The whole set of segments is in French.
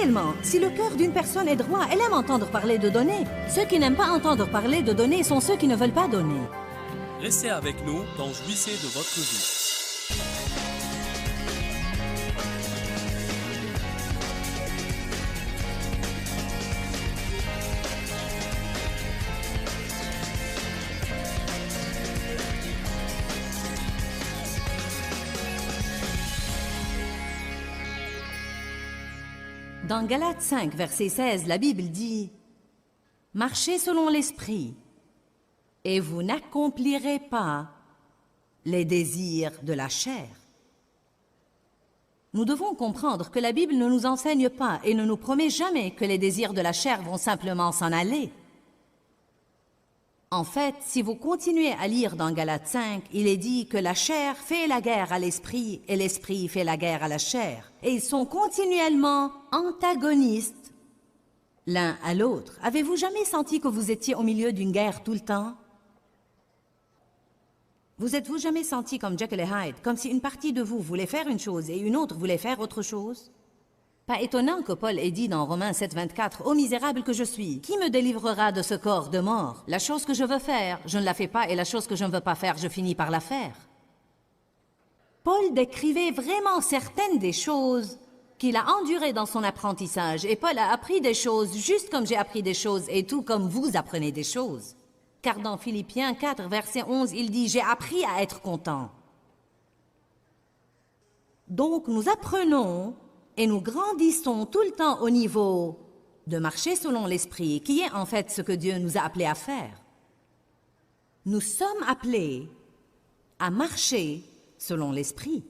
Naturellement, si le cœur d'une personne est droit, elle aime entendre parler de donner. Ceux qui n'aiment pas entendre parler de donner sont ceux qui ne veulent pas donner. Restez avec nous dans Jouissez de votre vie. Dans Galates 5, verset 16, la Bible dit « Marchez selon l'esprit, et vous n'accomplirez pas les désirs de la chair. » Nous devons comprendre que la Bible ne nous enseigne pas et ne nous promet jamais que les désirs de la chair vont simplement s'en aller. En fait, si vous continuez à lire dans Galates 5, il est dit que la chair fait la guerre à l'esprit et l'esprit fait la guerre à la chair. Et ils sont continuellement antagonistes l'un à l'autre. Avez-vous jamais senti que vous étiez au milieu d'une guerre tout le temps? Vous êtes-vous jamais senti comme Jekyll et Hyde, comme si une partie de vous voulait faire une chose et une autre voulait faire autre chose? Pas étonnant que Paul ait dit dans Romains 7, 24, « Ô misérable que je suis, qui me délivrera de ce corps de mort? La chose que je veux faire, je ne la fais pas, et la chose que je ne veux pas faire, je finis par la faire. » Paul décrivait vraiment certaines des choses qu'il a endurées dans son apprentissage, et Paul a appris des choses juste comme j'ai appris des choses, et tout comme vous apprenez des choses. Car dans Philippiens 4, verset 11, il dit « J'ai appris à être content. » Donc nous apprenons et nous grandissons tout le temps au niveau de marcher selon l'esprit, qui est en fait ce que Dieu nous a appelés à faire. Nous sommes appelés à marcher selon l'esprit.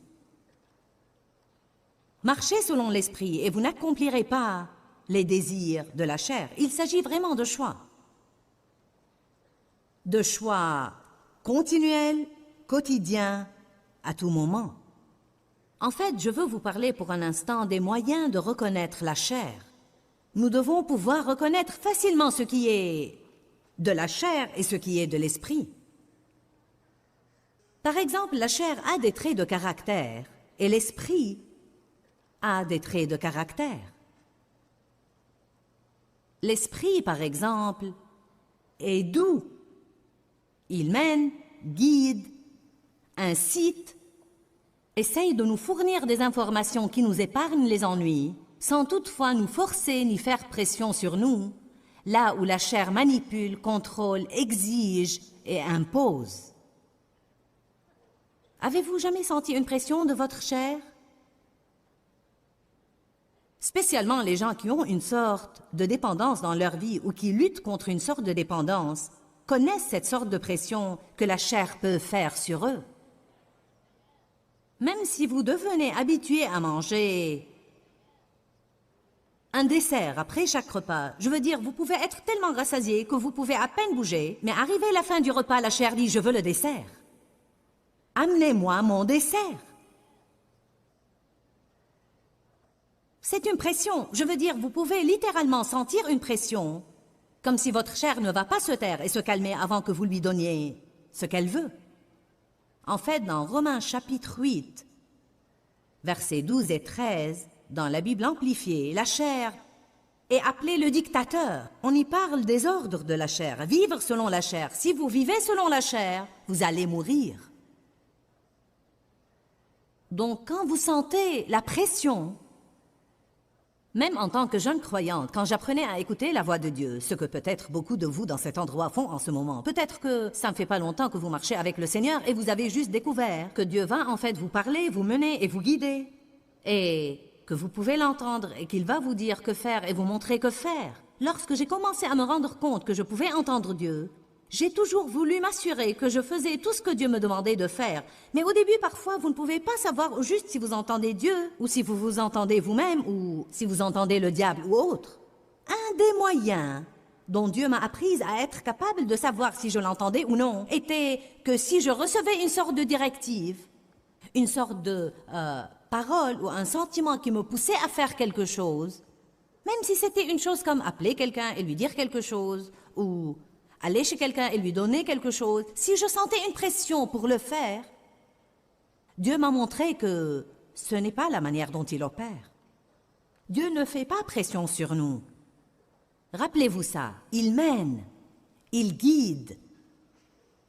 Marchez selon l'esprit et vous n'accomplirez pas les désirs de la chair. Il s'agit vraiment de choix. De choix continuels, quotidiens, à tout moment. En fait, je veux vous parler pour un instant des moyens de reconnaître la chair. Nous devons pouvoir reconnaître facilement ce qui est de la chair et ce qui est de l'esprit. Par exemple, la chair a des traits de caractère et l'esprit a des traits de caractère. L'esprit, par exemple, est doux. Il mène, guide, incite, essaye de nous fournir des informations qui nous épargnent les ennuis, sans toutefois nous forcer ni faire pression sur nous, là où la chair manipule, contrôle, exige et impose. Avez-vous jamais senti une pression de votre chair? Spécialement les gens qui ont une sorte de dépendance dans leur vie ou qui luttent contre une sorte de dépendance connaissent cette sorte de pression que la chair peut faire sur eux. Même si vous devenez habitué à manger un dessert après chaque repas, je veux dire, vous pouvez être tellement rassasié que vous pouvez à peine bouger, mais arrivé à la fin du repas, la chair dit « Je veux le dessert. Amenez-moi mon dessert. » C'est une pression. Je veux dire, vous pouvez littéralement sentir une pression, comme si votre chair ne va pas se taire et se calmer avant que vous lui donniez ce qu'elle veut. En fait, dans Romains chapitre 8, versets 12 et 13, dans la Bible amplifiée, la chair est appelée le dictateur. On y parle des ordres de la chair, vivre selon la chair. Si vous vivez selon la chair, vous allez mourir. Donc, quand vous sentez la pression, même en tant que jeune croyante, quand j'apprenais à écouter la voix de Dieu, ce que peut-être beaucoup de vous dans cet endroit font en ce moment, peut-être que ça ne fait pas longtemps que vous marchez avec le Seigneur et vous avez juste découvert que Dieu va en fait vous parler, vous mener et vous guider, et que vous pouvez l'entendre et qu'il va vous dire que faire et vous montrer que faire. Lorsque j'ai commencé à me rendre compte que je pouvais entendre Dieu, j'ai toujours voulu m'assurer que je faisais tout ce que Dieu me demandait de faire. Mais au début, parfois, vous ne pouvez pas savoir au juste si vous entendez Dieu, ou si vous vous entendez vous-même, ou si vous entendez le diable ou autre. Un des moyens dont Dieu m'a apprise à être capable de savoir si je l'entendais ou non était que si je recevais une sorte de directive, une sorte de parole ou un sentiment qui me poussait à faire quelque chose, même si c'était une chose comme appeler quelqu'un et lui dire quelque chose, ou aller chez quelqu'un et lui donner quelque chose, si je sentais une pression pour le faire, Dieu m'a montré que ce n'est pas la manière dont il opère. Dieu ne fait pas pression sur nous. Rappelez-vous ça, il mène, il guide,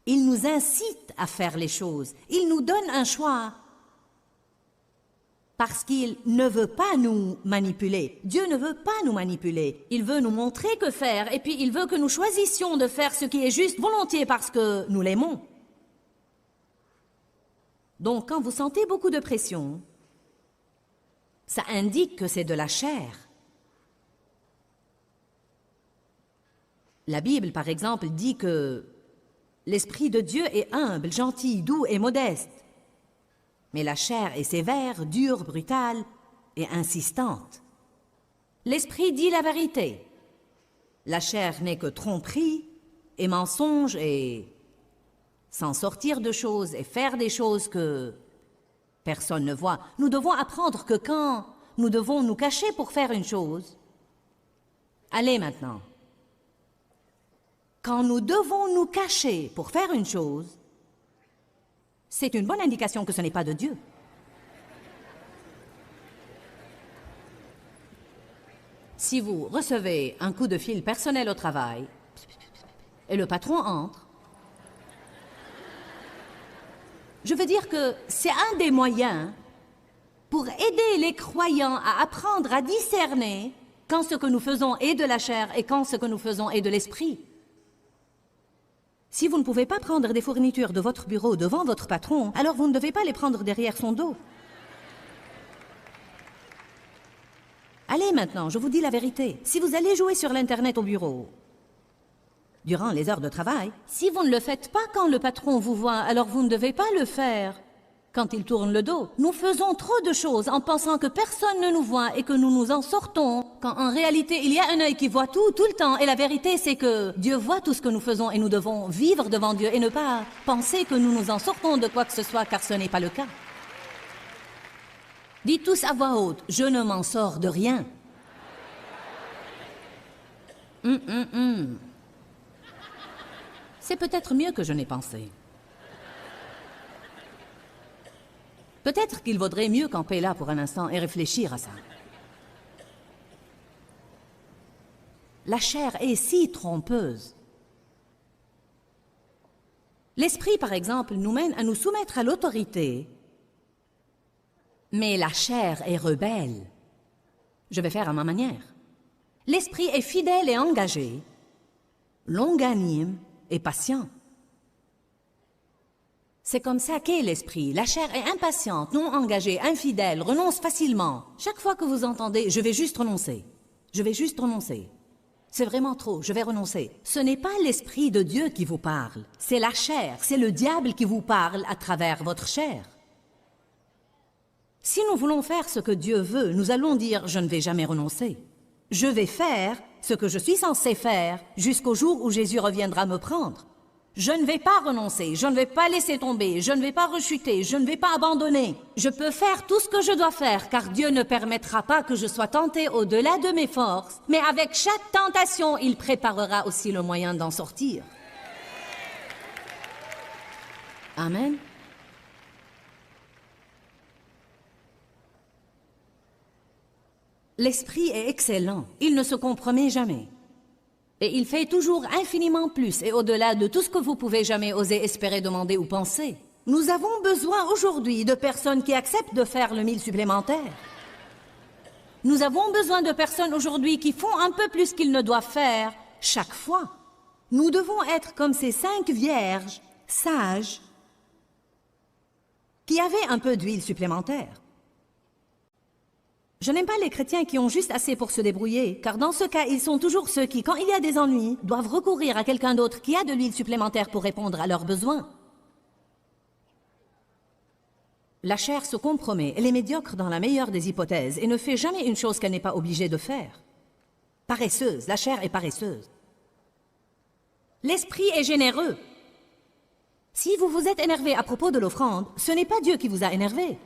il nous incite à faire les choses, il nous donne un choix. Parce qu'il ne veut pas nous manipuler. Dieu ne veut pas nous manipuler. Il veut nous montrer que faire, et puis il veut que nous choisissions de faire ce qui est juste volontiers parce que nous l'aimons. Donc, quand vous sentez beaucoup de pression, ça indique que c'est de la chair. La Bible, par exemple, dit que l'Esprit de Dieu est humble, gentil, doux et modeste. Mais la chair est sévère, dure, brutale et insistante. L'Esprit dit la vérité. La chair n'est que tromperie et mensonge et s'en sortir de choses et faire des choses que personne ne voit. Nous devons apprendre que quand nous devons nous cacher pour faire une chose, allez maintenant, quand nous devons nous cacher pour faire une chose, c'est une bonne indication que ce n'est pas de Dieu. Si vous recevez un coup de fil personnel au travail et le patron entre, je veux dire que c'est un des moyens pour aider les croyants à apprendre à discerner quand ce que nous faisons est de la chair et quand ce que nous faisons est de l'esprit. Si vous ne pouvez pas prendre des fournitures de votre bureau devant votre patron, alors vous ne devez pas les prendre derrière son dos. Allez maintenant, je vous dis la vérité. Si vous allez jouer sur l'Internet au bureau, durant les heures de travail, si vous ne le faites pas quand le patron vous voit, alors vous ne devez pas le faire quand il tourne le dos. Nous faisons trop de choses en pensant que personne ne nous voit et que nous nous en sortons, quand en réalité il y a un œil qui voit tout le temps. Et la vérité, c'est que Dieu voit tout ce que nous faisons et nous devons vivre devant Dieu et ne pas penser que nous nous en sortons de quoi que ce soit, car ce n'est pas le cas. Dites tous à voix haute, je ne m'en sors de rien. C'est peut-être mieux que je n'ai pensé. Peut-être qu'il vaudrait mieux camper là pour un instant et réfléchir à ça. La chair est si trompeuse. L'esprit, par exemple, nous mène à nous soumettre à l'autorité, mais la chair est rebelle. Je vais faire à ma manière. L'esprit est fidèle et engagé, longanime et patient. C'est comme ça qu'est l'esprit. La chair est impatiente, non engagée, infidèle, renonce facilement. Chaque fois que vous entendez « je vais juste renoncer »,« je vais juste renoncer », c'est vraiment trop, je vais renoncer. Ce n'est pas l'esprit de Dieu qui vous parle, c'est la chair, c'est le diable qui vous parle à travers votre chair. Si nous voulons faire ce que Dieu veut, nous allons dire « je ne vais jamais renoncer ». Je vais faire ce que je suis censé faire jusqu'au jour où Jésus reviendra me prendre. Je ne vais pas renoncer, je ne vais pas laisser tomber, je ne vais pas rechuter, je ne vais pas abandonner. Je peux faire tout ce que je dois faire, car Dieu ne permettra pas que je sois tenté au-delà de mes forces. Mais avec chaque tentation, il préparera aussi le moyen d'en sortir. Amen. L'esprit est excellent, il ne se compromet jamais. Et il fait toujours infiniment plus et au-delà de tout ce que vous pouvez jamais oser espérer, demander ou penser. Nous avons besoin aujourd'hui de personnes qui acceptent de faire le 1000 supplémentaire. Nous avons besoin de personnes aujourd'hui qui font un peu plus qu'ils ne doivent faire chaque fois. Nous devons être comme ces 5 vierges sages qui avaient un peu d'huile supplémentaire. Je n'aime pas les chrétiens qui ont juste assez pour se débrouiller, car dans ce cas, ils sont toujours ceux qui, quand il y a des ennuis, doivent recourir à quelqu'un d'autre qui a de l'huile supplémentaire pour répondre à leurs besoins. La chair se compromet, elle est médiocre dans la meilleure des hypothèses et ne fait jamais une chose qu'elle n'est pas obligée de faire. Paresseuse, la chair est paresseuse. L'esprit est généreux. Si vous vous êtes énervé à propos de l'offrande, ce n'est pas Dieu qui vous a énervé.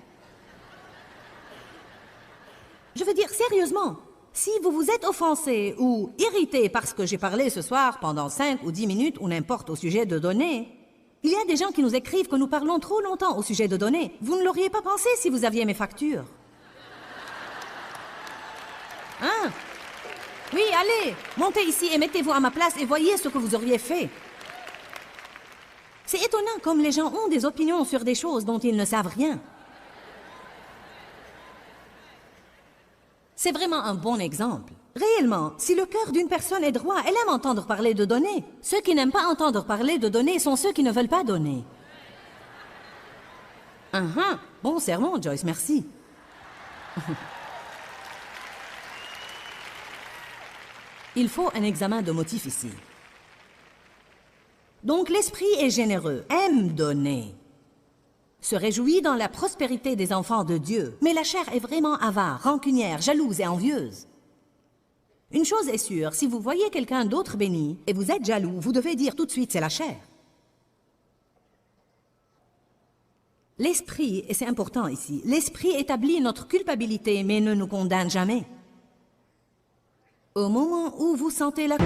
Je veux dire, sérieusement, si vous vous êtes offensé ou irrité parce que j'ai parlé ce soir pendant 5 ou 10 minutes ou n'importe au sujet de données, il y a des gens qui nous écrivent que nous parlons trop longtemps au sujet de données. Vous ne l'auriez pas pensé si vous aviez mes factures. Hein? Oui, allez, montez ici et mettez-vous à ma place et voyez ce que vous auriez fait. C'est étonnant comme les gens ont des opinions sur des choses dont ils ne savent rien. C'est vraiment un bon exemple. Réellement, si le cœur d'une personne est droit, elle aime entendre parler de donner. Ceux qui n'aiment pas entendre parler de donner sont ceux qui ne veulent pas donner. Bon sermon, Joyce, merci. Il faut un examen de motif ici. Donc l'esprit est généreux, aime donner, se réjouit dans la prospérité des enfants de Dieu, mais la chair est vraiment avare, rancunière, jalouse et envieuse. Une chose est sûre, si vous voyez quelqu'un d'autre béni et vous êtes jaloux, vous devez dire tout de suite c'est la chair. L'esprit, et c'est important ici, l'esprit établit notre culpabilité mais ne nous condamne jamais. Au moment où vous sentez la...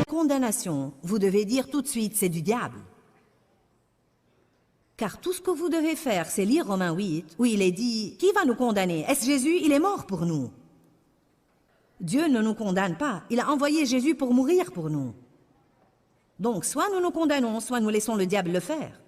Condamnation, vous devez dire tout de suite, c'est du diable. Car tout ce que vous devez faire, c'est lire Romains 8, où il est dit, qui va nous condamner? Est-ce Jésus? Il est mort pour nous. Dieu ne nous condamne pas, il a envoyé Jésus pour mourir pour nous. Donc, soit nous nous condamnons, soit nous laissons le diable le faire.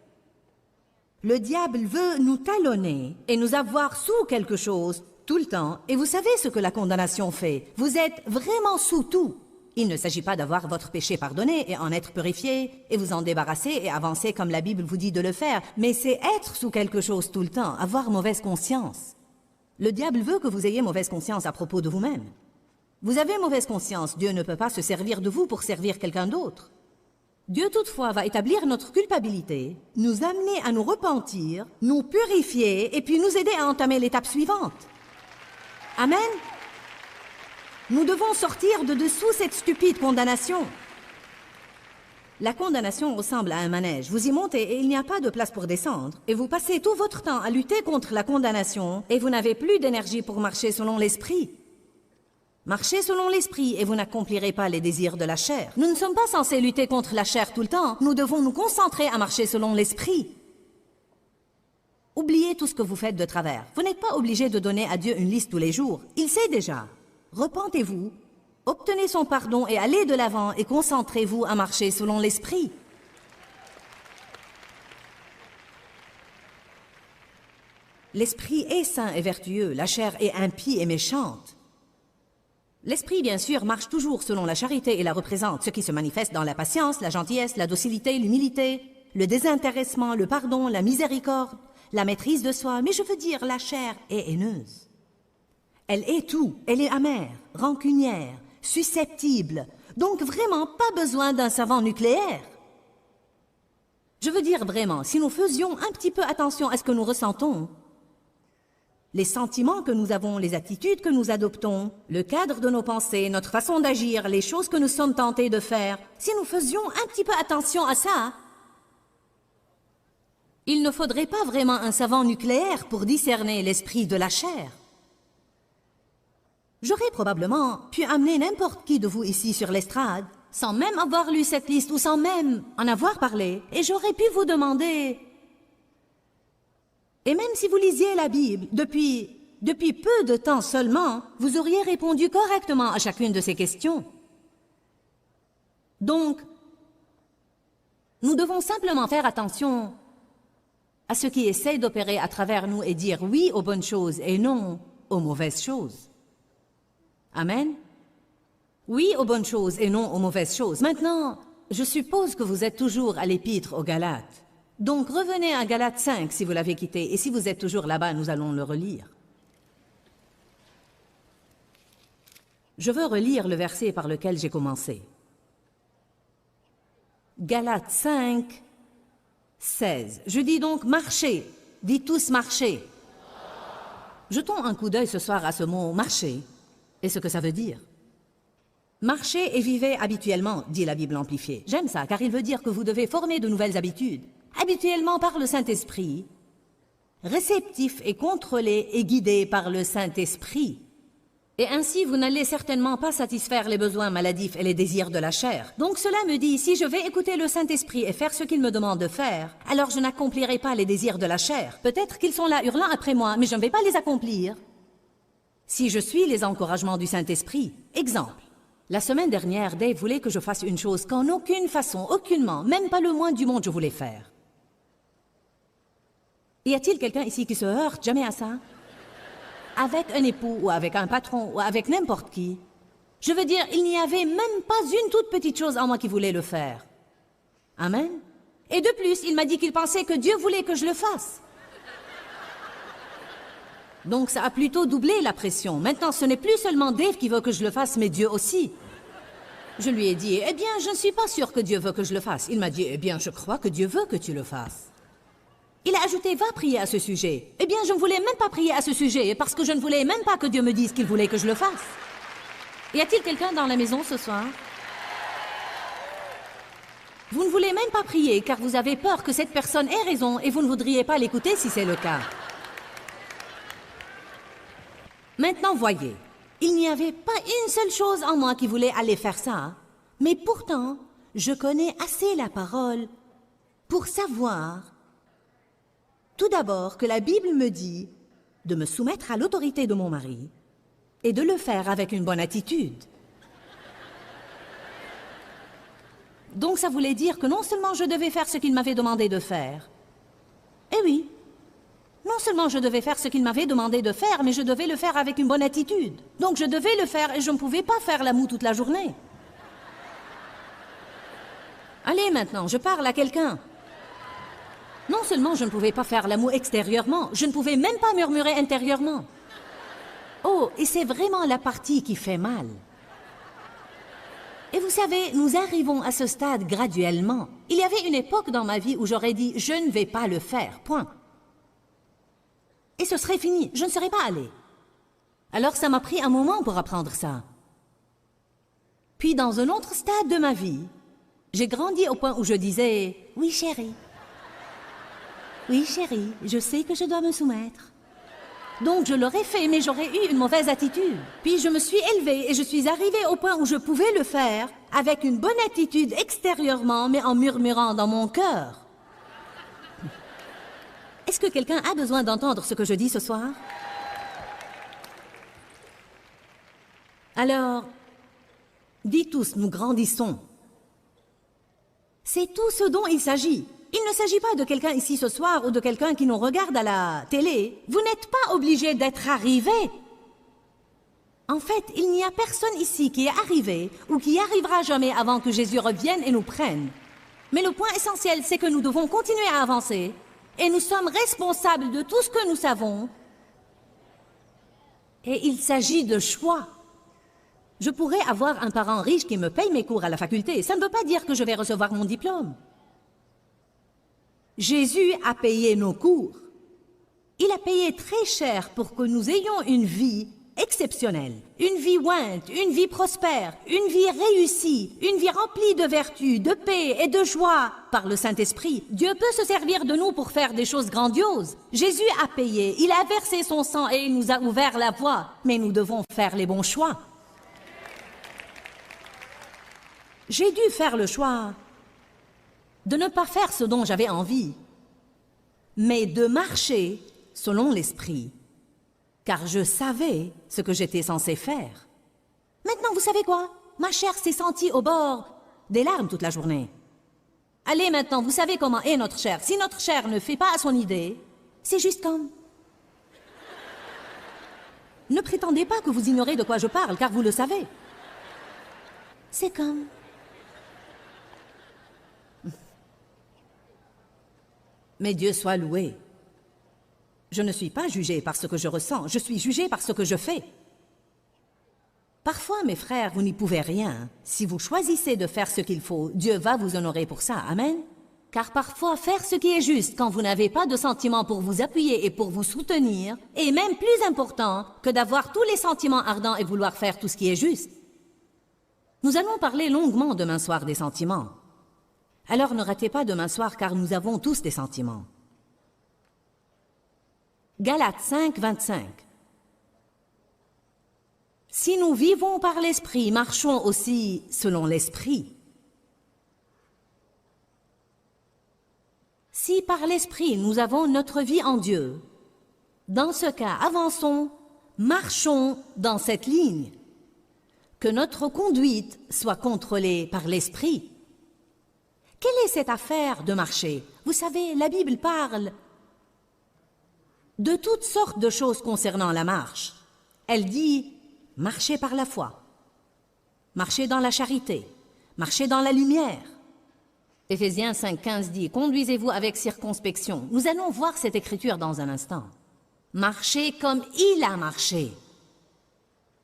Le diable veut nous talonner et nous avoir sous quelque chose tout le temps. Et vous savez ce que la condamnation fait. Vous êtes vraiment sous tout. Il ne s'agit pas d'avoir votre péché pardonné et en être purifié et vous en débarrasser et avancer comme la Bible vous dit de le faire, mais c'est être sous quelque chose tout le temps, avoir mauvaise conscience. Le diable veut que vous ayez mauvaise conscience à propos de vous-même. Vous avez mauvaise conscience, Dieu ne peut pas se servir de vous pour servir quelqu'un d'autre. Dieu toutefois va établir notre culpabilité, nous amener à nous repentir, nous purifier et puis nous aider à entamer l'étape suivante. Amen. Nous devons sortir de dessous cette stupide condamnation. La condamnation ressemble à un manège. Vous y montez et il n'y a pas de place pour descendre. Et vous passez tout votre temps à lutter contre la condamnation et vous n'avez plus d'énergie pour marcher selon l'esprit. Marchez selon l'esprit et vous n'accomplirez pas les désirs de la chair. Nous ne sommes pas censés lutter contre la chair tout le temps. Nous devons nous concentrer à marcher selon l'esprit. Oubliez tout ce que vous faites de travers. Vous n'êtes pas obligé de donner à Dieu une liste tous les jours. Il sait déjà. Repentez-vous, obtenez son pardon et allez de l'avant et concentrez-vous à marcher selon l'esprit. L'esprit est saint et vertueux, la chair est impie et méchante. L'esprit, bien sûr, marche toujours selon la charité et la représente, ce qui se manifeste dans la patience, la gentillesse, la docilité, l'humilité, le désintéressement, le pardon, la miséricorde, la maîtrise de soi. Mais je veux dire, la chair est haineuse. Elle est tout, elle est amère, rancunière, susceptible, donc vraiment pas besoin d'un savant nucléaire. Je veux dire vraiment, si nous faisions un petit peu attention à ce que nous ressentons, les sentiments que nous avons, les attitudes que nous adoptons, le cadre de nos pensées, notre façon d'agir, les choses que nous sommes tentés de faire, si nous faisions un petit peu attention à ça, il ne faudrait pas vraiment un savant nucléaire pour discerner l'esprit de la chair. J'aurais probablement pu amener n'importe qui de vous ici sur l'estrade, sans même avoir lu cette liste ou sans même en avoir parlé, et j'aurais pu vous demander... Et même si vous lisiez la Bible depuis peu de temps seulement, vous auriez répondu correctement à chacune de ces questions. Donc, nous devons simplement faire attention à ceux qui essayent d'opérer à travers nous et dire oui aux bonnes choses et non aux mauvaises choses. Amen. Oui aux bonnes choses et non aux mauvaises choses. Maintenant, je suppose que vous êtes toujours à l'épître aux Galates. Donc revenez à Galates 5 si vous l'avez quitté, et si vous êtes toujours là-bas, nous allons le relire. Je veux relire le verset par lequel j'ai commencé. Galates 5, 16. Je dis donc marchez. Dites tous marchez. Jetons un coup d'œil ce soir à ce mot marcher et ce que ça veut dire. Marchez et vivez habituellement, dit la Bible amplifiée. J'aime ça, car il veut dire que vous devez former de nouvelles habitudes. Habituellement par le Saint-Esprit, réceptif et contrôlé et guidé par le Saint-Esprit. Et ainsi, vous n'allez certainement pas satisfaire les besoins maladifs et les désirs de la chair. Donc cela me dit, si je vais écouter le Saint-Esprit et faire ce qu'il me demande de faire, alors je n'accomplirai pas les désirs de la chair. Peut-être qu'ils sont là hurlant après moi, mais je ne vais pas les accomplir. Si je suis les encouragements du Saint-Esprit, exemple. La semaine dernière, Dave voulait que je fasse une chose qu'en aucune façon, aucunement, même pas le moins du monde je voulais faire. Y a-t-il quelqu'un ici qui se heurte jamais à ça? Avec un époux, ou avec un patron, ou avec n'importe qui. Je veux dire, il n'y avait même pas une toute petite chose en moi qui voulait le faire. Amen. Et de plus, il m'a dit qu'il pensait que Dieu voulait que je le fasse. Donc ça a plutôt doublé la pression. Maintenant, ce n'est plus seulement Dave qui veut que je le fasse, mais Dieu aussi. Je lui ai dit, eh bien, je ne suis pas sûre que Dieu veut que je le fasse. Il m'a dit, eh bien, je crois que Dieu veut que tu le fasses. Il a ajouté, va prier à ce sujet. Eh bien, je ne voulais même pas prier à ce sujet, parce que je ne voulais même pas que Dieu me dise qu'il voulait que je le fasse. Y a-t-il quelqu'un dans la maison ce soir? Vous ne voulez même pas prier, car vous avez peur que cette personne ait raison, et vous ne voudriez pas l'écouter si c'est le cas. Maintenant, voyez, il n'y avait pas une seule chose en moi qui voulait aller faire ça, mais pourtant, je connais assez la parole pour savoir, tout d'abord, que la Bible me dit de me soumettre à l'autorité de mon mari et de le faire avec une bonne attitude. Donc ça voulait dire que non seulement je devais faire ce qu'il m'avait demandé de faire, eh oui, non seulement je devais faire ce qu'il m'avait demandé de faire, mais je devais le faire avec une bonne attitude. Donc je devais le faire et je ne pouvais pas faire la moue toute la journée. Allez maintenant, je parle à quelqu'un. Non seulement je ne pouvais pas faire la moue extérieurement, je ne pouvais même pas murmurer intérieurement. Oh, et c'est vraiment la partie qui fait mal. Et vous savez, nous arrivons à ce stade graduellement. Il y avait une époque dans ma vie où j'aurais dit « je ne vais pas le faire », point. Et ce serait fini, je ne serais pas allée. Alors ça m'a pris un moment pour apprendre ça. Puis dans un autre stade de ma vie, j'ai grandi au point où je disais « oui chérie, oui chérie, je sais que je dois me soumettre ». Donc je l'aurais fait, mais j'aurais eu une mauvaise attitude. Puis je me suis élevée et je suis arrivée au point où je pouvais le faire avec une bonne attitude extérieurement, mais en murmurant dans mon cœur. Est-ce que quelqu'un a besoin d'entendre ce que je dis ce soir? Alors, dites tous, nous grandissons. C'est tout ce dont il s'agit. Il ne s'agit pas de quelqu'un ici ce soir ou de quelqu'un qui nous regarde à la télé. Vous n'êtes pas obligé d'être arrivé. En fait, il n'y a personne ici qui est arrivé ou qui arrivera jamais avant que Jésus revienne et nous prenne. Mais le point essentiel, c'est que nous devons continuer à avancer. Et nous sommes responsables de tout ce que nous savons. Et il s'agit de choix. Je pourrais avoir un parent riche qui me paye mes cours à la faculté. Ça ne veut pas dire que je vais recevoir mon diplôme. Jésus a payé nos cours. Il a payé très cher pour que nous ayons une vie exceptionnelle, une vie ointe, une vie prospère, une vie réussie, une vie remplie de vertus, de paix et de joie. Par le Saint-Esprit, Dieu peut se servir de nous pour faire des choses grandioses. Jésus a payé, il a versé son sang et il nous a ouvert la voie. Mais nous devons faire les bons choix. J'ai dû faire le choix de ne pas faire ce dont j'avais envie, mais de marcher selon l'Esprit. Car je savais ce que j'étais censé faire. Maintenant, vous savez quoi? Ma chair s'est sentie au bord des larmes toute la journée. Allez, maintenant, vous savez comment est notre chair. Si notre chair ne fait pas à son idée, c'est juste comme... Ne prétendez pas que vous ignorez de quoi je parle, car vous le savez. C'est comme... Mais Dieu soit loué. Je ne suis pas jugé par ce que je ressens, je suis jugé par ce que je fais. Parfois, mes frères, vous n'y pouvez rien. Si vous choisissez de faire ce qu'il faut, Dieu va vous honorer pour ça. Amen. Car parfois, faire ce qui est juste quand vous n'avez pas de sentiments pour vous appuyer et pour vous soutenir est même plus important que d'avoir tous les sentiments ardents et vouloir faire tout ce qui est juste. Nous allons parler longuement demain soir des sentiments. Alors ne ratez pas demain soir car nous avons tous des sentiments. Galates 5, 25. Si nous vivons par l'Esprit, marchons aussi selon l'Esprit. Si par l'Esprit nous avons notre vie en Dieu, dans ce cas, avançons, marchons dans cette ligne. Que notre conduite soit contrôlée par l'Esprit. Quelle est cette affaire de marcher? Vous savez, la Bible parle de toutes sortes de choses concernant la marche. Elle dit « marcher par la foi »,« marcher dans la charité »,« marcher dans la lumière ». Éphésiens 5,15 dit « conduisez-vous avec circonspection ». Nous allons voir cette écriture dans un instant. Marchez comme il a marché.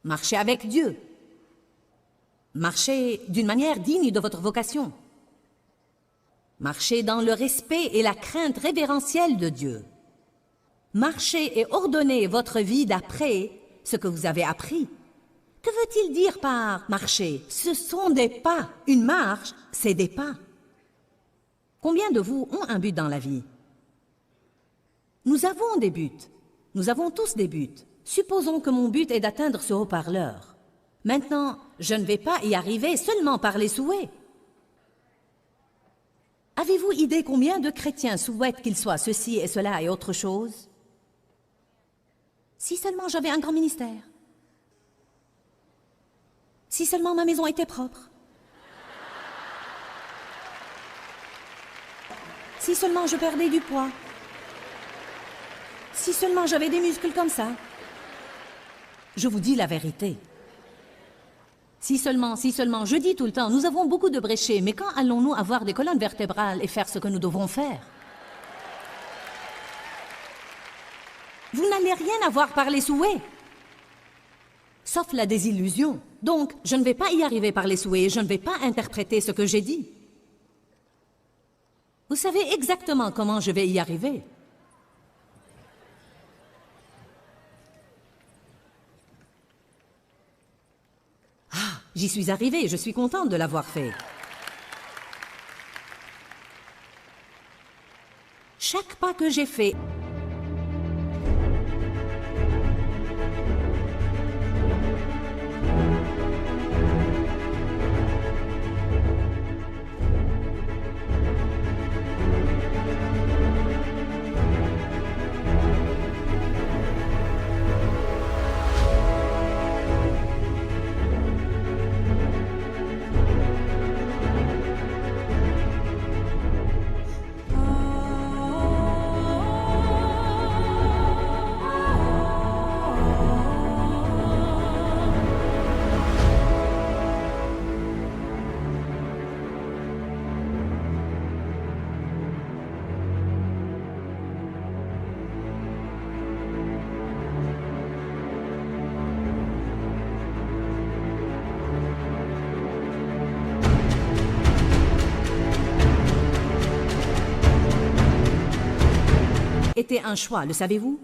Marchez avec Dieu. Marchez d'une manière digne de votre vocation. Marchez dans le respect et la crainte révérentielle de Dieu. Marchez et ordonnez votre vie d'après ce que vous avez appris. Que veut-il dire par marcher? Ce sont des pas. Une marche, c'est des pas. Combien de vous ont un but dans la vie? Nous avons des buts. Nous avons tous des buts. Supposons que mon but est d'atteindre ce haut-parleur. Maintenant, je ne vais pas y arriver seulement par les souhaits. Avez-vous idée combien de chrétiens souhaitent qu'il soit ceci et cela et autre chose? Si seulement j'avais un grand ministère. Si seulement ma maison était propre. Si seulement je perdais du poids. Si seulement j'avais des muscles comme ça. Je vous dis la vérité. Si seulement, je dis tout le temps, nous avons beaucoup de bréchés, mais quand allons-nous avoir des colonnes vertébrales et faire ce que nous devons faire? Vous n'allez rien avoir par les souhaits, sauf la désillusion. Donc, je ne vais pas y arriver par les souhaits, je ne vais pas interpréter ce que j'ai dit. Vous savez exactement comment je vais y arriver. J'y suis arrivée, je suis contente de l'avoir fait. Chaque pas que j'ai fait... était un choix, le savez-vous?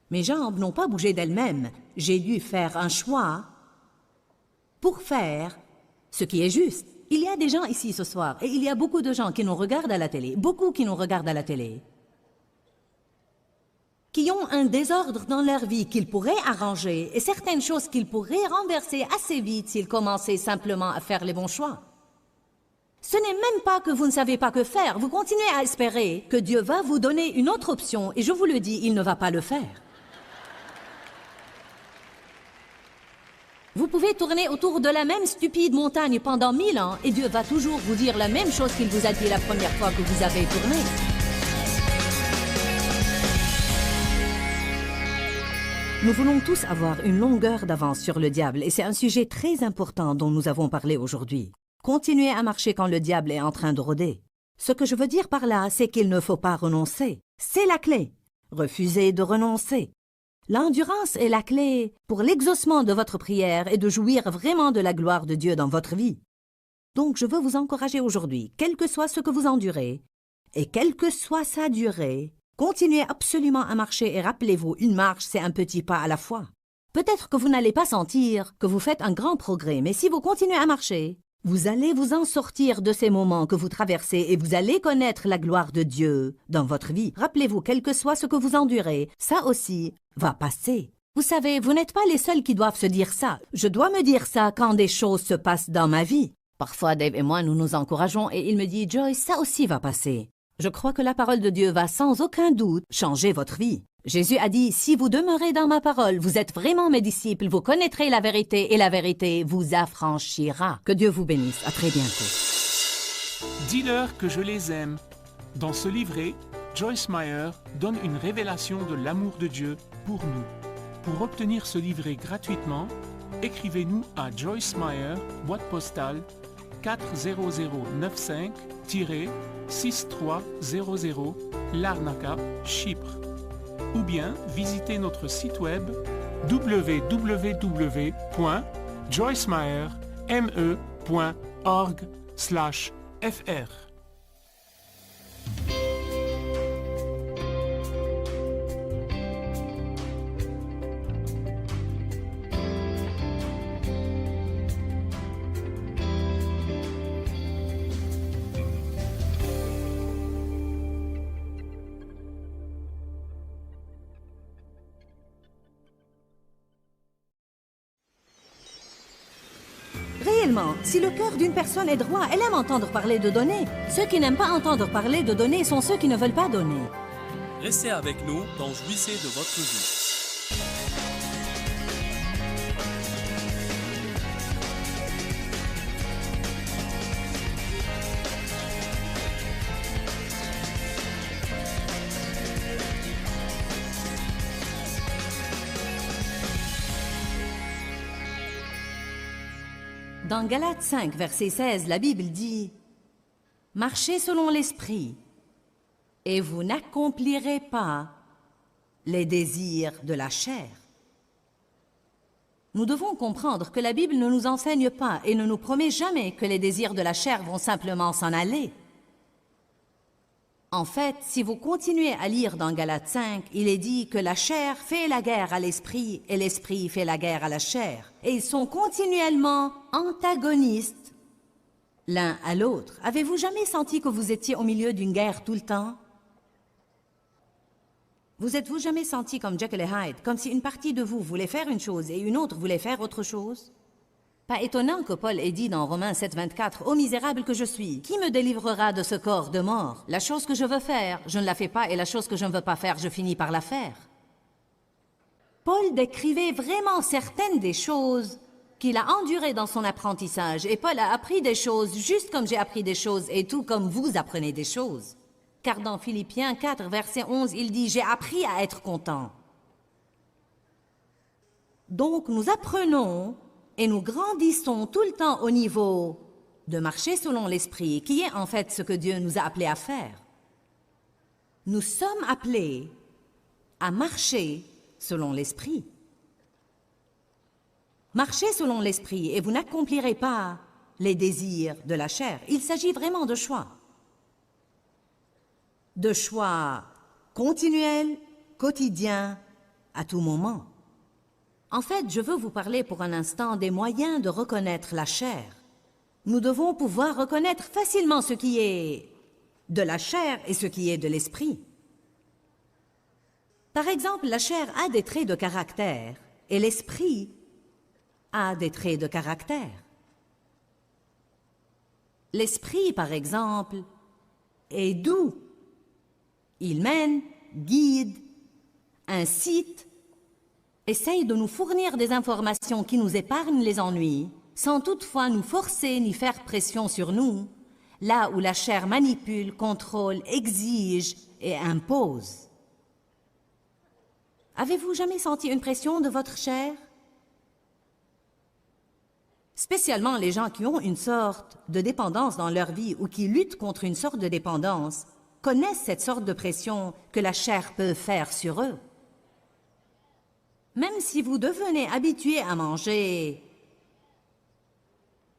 Mes jambes n'ont pas bougé d'elles-mêmes. J'ai dû faire un choix pour faire ce qui est juste. Il y a des gens ici ce soir, et il y a beaucoup de gens qui nous regardent à la télé, beaucoup qui nous regardent à la télé, qui ont un désordre dans leur vie qu'ils pourraient arranger, et certaines choses qu'ils pourraient renverser assez vite s'ils commençaient simplement à faire les bons choix. Ce n'est même pas que vous ne savez pas que faire, vous continuez à espérer que Dieu va vous donner une autre option, et je vous le dis, il ne va pas le faire. Vous pouvez tourner autour de la même stupide montagne pendant 1000 ans, et Dieu va toujours vous dire la même chose qu'il vous a dit la première fois que vous avez tourné. Nous voulons tous avoir une longueur d'avance sur le diable et c'est un sujet très important dont nous avons parlé aujourd'hui. Continuez à marcher quand le diable est en train de rôder. Ce que je veux dire par là, c'est qu'il ne faut pas renoncer. C'est la clé. Refusez de renoncer. L'endurance est la clé pour l'exaucement de votre prière et de jouir vraiment de la gloire de Dieu dans votre vie. Donc je veux vous encourager aujourd'hui, quel que soit ce que vous endurez, et quelle que soit sa durée, continuez absolument à marcher et rappelez-vous, une marche, c'est un petit pas à la fois. Peut-être que vous n'allez pas sentir que vous faites un grand progrès, mais si vous continuez à marcher, vous allez vous en sortir de ces moments que vous traversez et vous allez connaître la gloire de Dieu dans votre vie. Rappelez-vous, quel que soit ce que vous endurez, ça aussi va passer. Vous savez, vous n'êtes pas les seuls qui doivent se dire ça. Je dois me dire ça quand des choses se passent dans ma vie. Parfois, Dave et moi, nous nous encourageons et il me dit « Joyce, ça aussi va passer ». Je crois que la parole de Dieu va sans aucun doute changer votre vie. Jésus a dit « Si vous demeurez dans ma parole, vous êtes vraiment mes disciples, vous connaîtrez la vérité et la vérité vous affranchira. » Que Dieu vous bénisse. À très bientôt. Dis-leur que je les aime. Dans ce livret, Joyce Meyer donne une révélation de l'amour de Dieu pour nous. Pour obtenir ce livret gratuitement, écrivez-nous à Joyce Meyer, boîte postale 40095-6300, Larnaca, Chypre. Ou bien visitez notre site web www.joycemeyer.org/fr. Réellement, si le cœur d'une personne est droit, elle aime entendre parler de donner. Ceux qui n'aiment pas entendre parler de donner sont ceux qui ne veulent pas donner. Restez avec nous dans Jouissez de votre vie. Dans Galates 5, verset 16, la Bible dit « Marchez selon l'esprit, et vous n'accomplirez pas les désirs de la chair. » Nous devons comprendre que la Bible ne nous enseigne pas et ne nous promet jamais que les désirs de la chair vont simplement s'en aller. En fait, si vous continuez à lire dans Galates 5, il est dit que la chair fait la guerre à l'esprit et l'esprit fait la guerre à la chair. Et ils sont continuellement antagonistes l'un à l'autre. Avez-vous jamais senti que vous étiez au milieu d'une guerre tout le temps? Vous êtes-vous jamais senti comme Jekyll et Hyde, comme si une partie de vous voulait faire une chose et une autre voulait faire autre chose? Pas étonnant que Paul ait dit dans Romains 7, 24, « Ô misérable que je suis, qui me délivrera de ce corps de mort? La chose que je veux faire, je ne la fais pas, et la chose que je ne veux pas faire, je finis par la faire. » Paul décrivait vraiment certaines des choses qu'il a endurées dans son apprentissage, et Paul a appris des choses juste comme j'ai appris des choses, et tout comme vous apprenez des choses. Car dans Philippiens 4, verset 11, il dit « J'ai appris à être content. » Donc nous apprenons et nous grandissons tout le temps au niveau de marcher selon l'esprit, qui est en fait ce que Dieu nous a appelés à faire. Nous sommes appelés à marcher selon l'esprit. Marchez selon l'esprit et vous n'accomplirez pas les désirs de la chair. Il s'agit vraiment de choix. De choix continuels, quotidiens, à tout moment. En fait, je veux vous parler pour un instant des moyens de reconnaître la chair. Nous devons pouvoir reconnaître facilement ce qui est de la chair et ce qui est de l'esprit. Par exemple, la chair a des traits de caractère et l'esprit a des traits de caractère. L'esprit, par exemple, est doux. Il mène, guide, incite, essaye de nous fournir des informations qui nous épargnent les ennuis, sans toutefois nous forcer ni faire pression sur nous, là où la chair manipule, contrôle, exige et impose. Avez-vous jamais senti une pression de votre chair? Spécialement les gens qui ont une sorte de dépendance dans leur vie ou qui luttent contre une sorte de dépendance connaissent cette sorte de pression que la chair peut faire sur eux. Même si vous devenez habitué à manger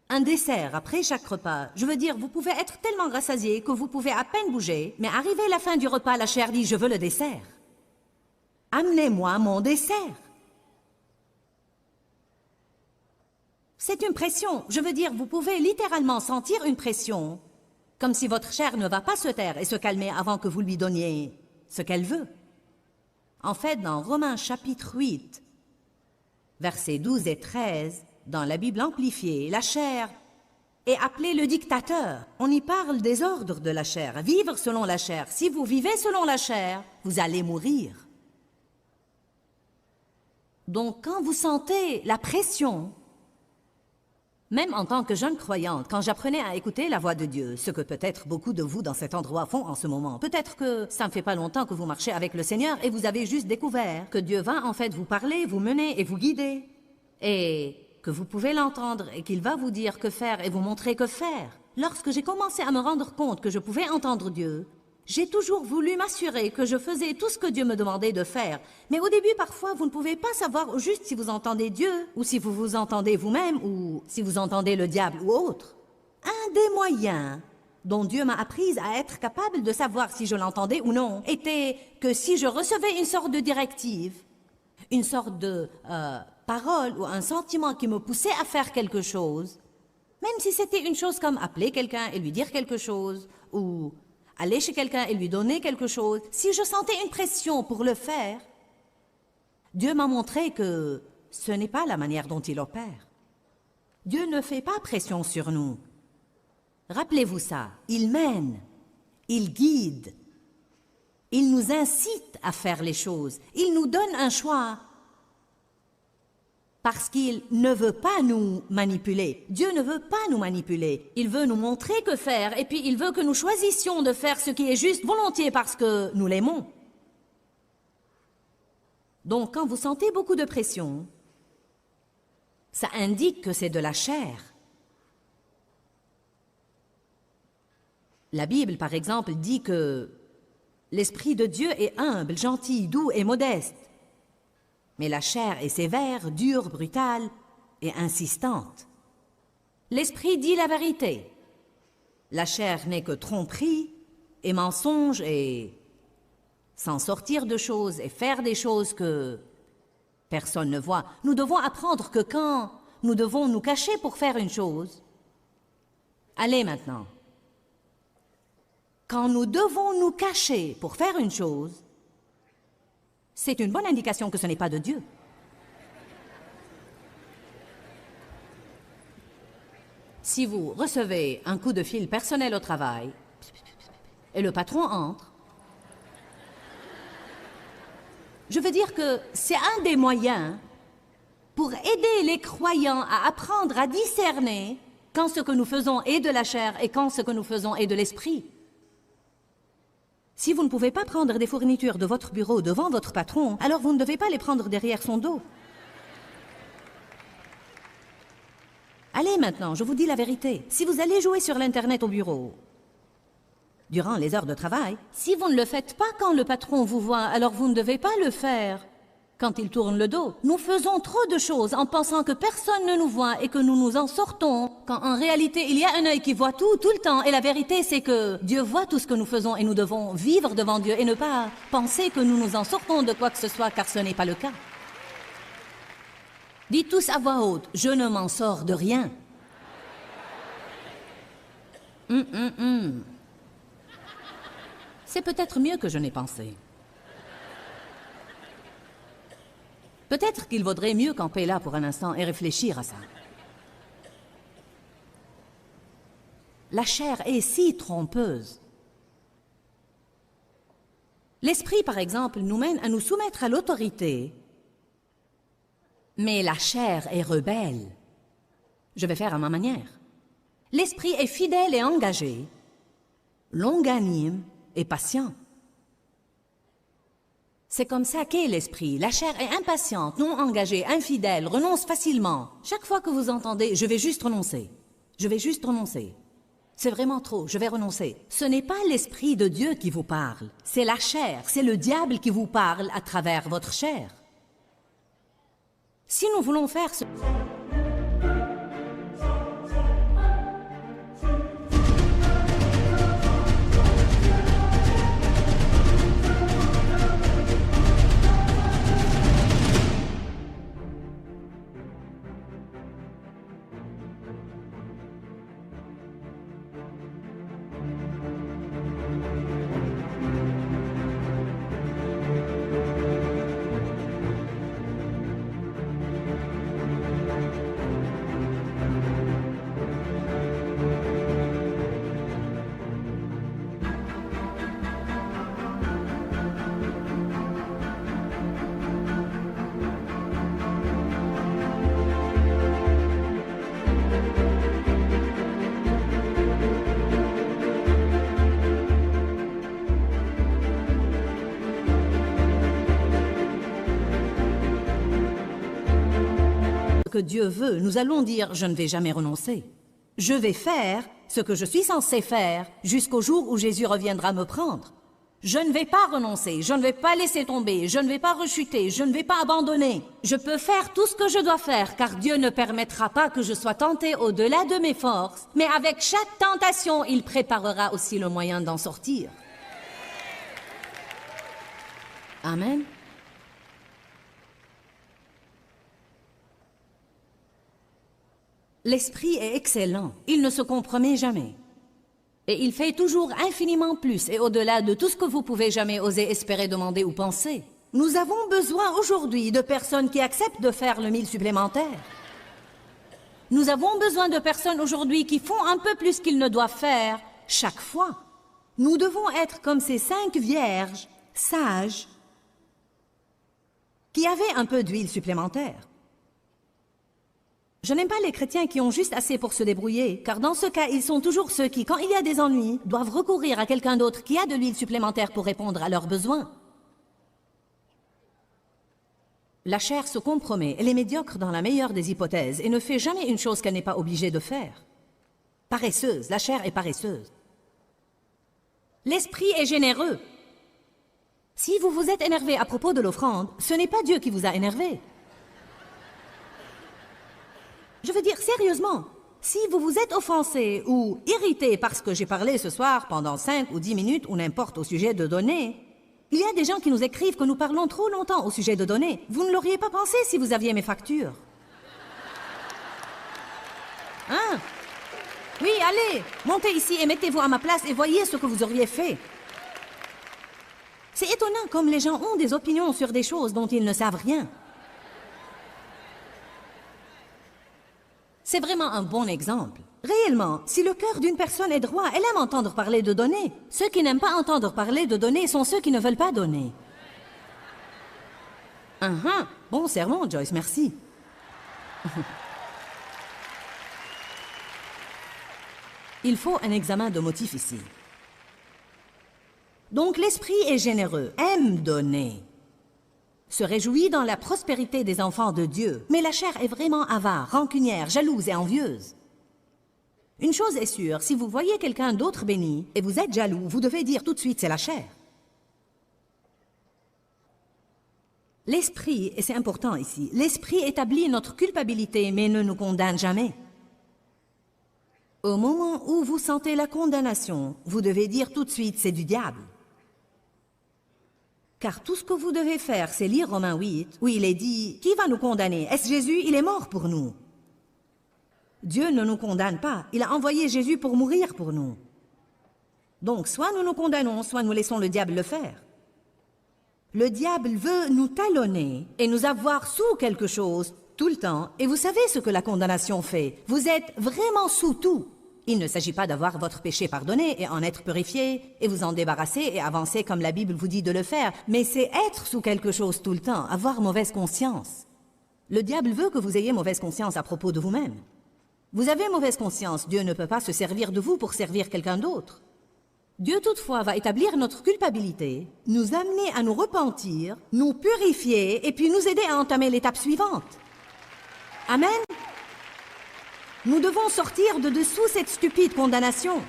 un dessert après chaque repas, je veux dire, vous pouvez être tellement rassasié que vous pouvez à peine bouger, mais arrivé à la fin du repas, la chair dit « je veux le dessert ». Amenez-moi mon dessert. C'est une pression. Je veux dire, vous pouvez littéralement sentir une pression, comme si votre chair ne va pas se taire et se calmer avant que vous lui donniez ce qu'elle veut. En fait, dans Romains chapitre 8, versets 12 et 13, dans la Bible amplifiée, la chair est appelée le dictateur. On y parle des ordres de la chair, vivre selon la chair. Si vous vivez selon la chair, vous allez mourir. Donc, quand vous sentez la pression, même en tant que jeune croyante, quand j'apprenais à écouter la voix de Dieu, ce que peut-être beaucoup de vous dans cet endroit font en ce moment, peut-être que ça ne fait pas longtemps que vous marchez avec le Seigneur et vous avez juste découvert que Dieu va en fait vous parler, vous mener et vous guider, et que vous pouvez l'entendre et qu'il va vous dire que faire et vous montrer que faire. Lorsque j'ai commencé à me rendre compte que je pouvais entendre Dieu, j'ai toujours voulu m'assurer que je faisais tout ce que Dieu me demandait de faire. Mais au début, parfois, vous ne pouvez pas savoir juste si vous entendez Dieu, ou si vous vous entendez vous-même, ou si vous entendez le diable ou autre. Un des moyens dont Dieu m'a apprise à être capable de savoir si je l'entendais ou non était que si je recevais une sorte de directive, une sorte de parole ou un sentiment qui me poussait à faire quelque chose, même si c'était une chose comme appeler quelqu'un et lui dire quelque chose, ou aller chez quelqu'un et lui donner quelque chose, si je sentais une pression pour le faire, Dieu m'a montré que ce n'est pas la manière dont il opère. Dieu ne fait pas pression sur nous. Rappelez-vous ça, il mène, il guide, il nous incite à faire les choses, il nous donne un choix. Parce qu'il ne veut pas nous manipuler. Dieu ne veut pas nous manipuler. Il veut nous montrer que faire, et puis il veut que nous choisissions de faire ce qui est juste volontiers parce que nous l'aimons. Donc, quand vous sentez beaucoup de pression, ça indique que c'est de la chair. La Bible, par exemple, dit que l'Esprit de Dieu est humble, gentil, doux et modeste. Mais la chair est sévère, dure, brutale et insistante. L'esprit dit la vérité. La chair n'est que tromperie et mensonge et s'en sortir de choses et faire des choses que personne ne voit. Nous devons apprendre que quand nous devons nous cacher pour faire une chose, allez maintenant, quand nous devons nous cacher pour faire une chose, c'est une bonne indication que ce n'est pas de Dieu. Si vous recevez un coup de fil personnel au travail et le patron entre, je veux dire que c'est un des moyens pour aider les croyants à apprendre à discerner quand ce que nous faisons est de la chair et quand ce que nous faisons est de l'esprit. Si vous ne pouvez pas prendre des fournitures de votre bureau devant votre patron, alors vous ne devez pas les prendre derrière son dos. Allez maintenant, je vous dis la vérité. Si vous allez jouer sur l'Internet au bureau, durant les heures de travail, si vous ne le faites pas quand le patron vous voit, alors vous ne devez pas le faire quand il tourne le dos. Nous faisons trop de choses en pensant que personne ne nous voit et que nous nous en sortons, quand en réalité il y a un œil qui voit tout le temps. Et la vérité c'est que Dieu voit tout ce que nous faisons et nous devons vivre devant Dieu et ne pas penser que nous nous en sortons de quoi que ce soit, car ce n'est pas le cas. Dites tous à voix haute, je ne m'en sors de rien. C'est peut-être mieux que je n'ai pensé. Peut-être qu'il vaudrait mieux camper là pour un instant et réfléchir à ça. La chair est si trompeuse. L'esprit, par exemple, nous mène à nous soumettre à l'autorité, mais la chair est rebelle. Je vais faire à ma manière. L'esprit est fidèle et engagé, longanime et patient. C'est comme ça qu'est l'esprit. La chair est impatiente, non engagée, infidèle, renonce facilement. Chaque fois que vous entendez « je vais juste renoncer »,« je vais juste renoncer », c'est vraiment trop, je vais renoncer. Ce n'est pas l'Esprit de Dieu qui vous parle, c'est la chair, c'est le diable qui vous parle à travers votre chair. Si nous voulons faire ce... que Dieu veut, nous allons dire « je ne vais jamais renoncer ». Je vais faire ce que je suis censé faire jusqu'au jour où Jésus reviendra me prendre. Je ne vais pas renoncer, je ne vais pas laisser tomber, je ne vais pas rechuter, je ne vais pas abandonner. Je peux faire tout ce que je dois faire car Dieu ne permettra pas que je sois tenté au-delà de mes forces. Mais avec chaque tentation, il préparera aussi le moyen d'en sortir. Amen. L'esprit est excellent, il ne se compromet jamais. Et il fait toujours infiniment plus et au-delà de tout ce que vous pouvez jamais oser espérer, demander ou penser. Nous avons besoin aujourd'hui de personnes qui acceptent de faire le 1000 supplémentaire. Nous avons besoin de personnes aujourd'hui qui font un peu plus qu'ils ne doivent faire chaque fois. Nous devons être comme ces 5 vierges sages qui avaient un peu d'huile supplémentaire. Je n'aime pas les chrétiens qui ont juste assez pour se débrouiller, car dans ce cas, ils sont toujours ceux qui, quand il y a des ennuis, doivent recourir à quelqu'un d'autre qui a de l'huile supplémentaire pour répondre à leurs besoins. La chair se compromet, elle est médiocre dans la meilleure des hypothèses et ne fait jamais une chose qu'elle n'est pas obligée de faire. Paresseuse, la chair est paresseuse. L'esprit est généreux. Si vous vous êtes énervé à propos de l'offrande, ce n'est pas Dieu qui vous a énervé. Je veux dire, sérieusement, si vous vous êtes offensé ou irrité parce que j'ai parlé ce soir pendant 5 ou 10 minutes ou n'importe au sujet de données, il y a des gens qui nous écrivent que nous parlons trop longtemps au sujet de données. Vous ne l'auriez pas pensé si vous aviez mes factures. Hein? Oui, allez, montez ici et mettez-vous à ma place et voyez ce que vous auriez fait. C'est étonnant comme les gens ont des opinions sur des choses dont ils ne savent rien. C'est vraiment un bon exemple. Réellement, si le cœur d'une personne est droit, elle aime entendre parler de données. Ceux qui n'aiment pas entendre parler de données sont ceux qui ne veulent pas donner. Bon sermon, Joyce, merci. Il faut un examen de motif ici. Donc l'esprit est généreux, aime donner. Se réjouit dans la prospérité des enfants de Dieu. Mais la chair est vraiment avare, rancunière, jalouse et envieuse. Une chose est sûre, si vous voyez quelqu'un d'autre béni et vous êtes jaloux, vous devez dire tout de suite c'est la chair. L'esprit, et c'est important ici, l'esprit établit notre culpabilité mais ne nous condamne jamais. Au moment où vous sentez la condamnation, vous devez dire tout de suite c'est du diable. Car tout ce que vous devez faire, c'est lire Romains 8, où il est dit « Qui va nous condamner? Est-ce Jésus? Il est mort pour nous. » Dieu ne nous condamne pas. Il a envoyé Jésus pour mourir pour nous. Donc, soit nous nous condamnons, soit nous laissons le diable le faire. Le diable veut nous talonner et nous avoir sous quelque chose tout le temps. Et vous savez ce que la condamnation fait. Vous êtes vraiment sous tout. Il ne s'agit pas d'avoir votre péché pardonné et en être purifié et vous en débarrasser et avancer comme la Bible vous dit de le faire, mais c'est être sous quelque chose tout le temps, avoir mauvaise conscience. Le diable veut que vous ayez mauvaise conscience à propos de vous-même. Vous avez mauvaise conscience, Dieu ne peut pas se servir de vous pour servir quelqu'un d'autre. Dieu toutefois va établir notre culpabilité, nous amener à nous repentir, nous purifier et puis nous aider à entamer l'étape suivante. Amen. Nous devons sortir de dessous cette stupide condamnation.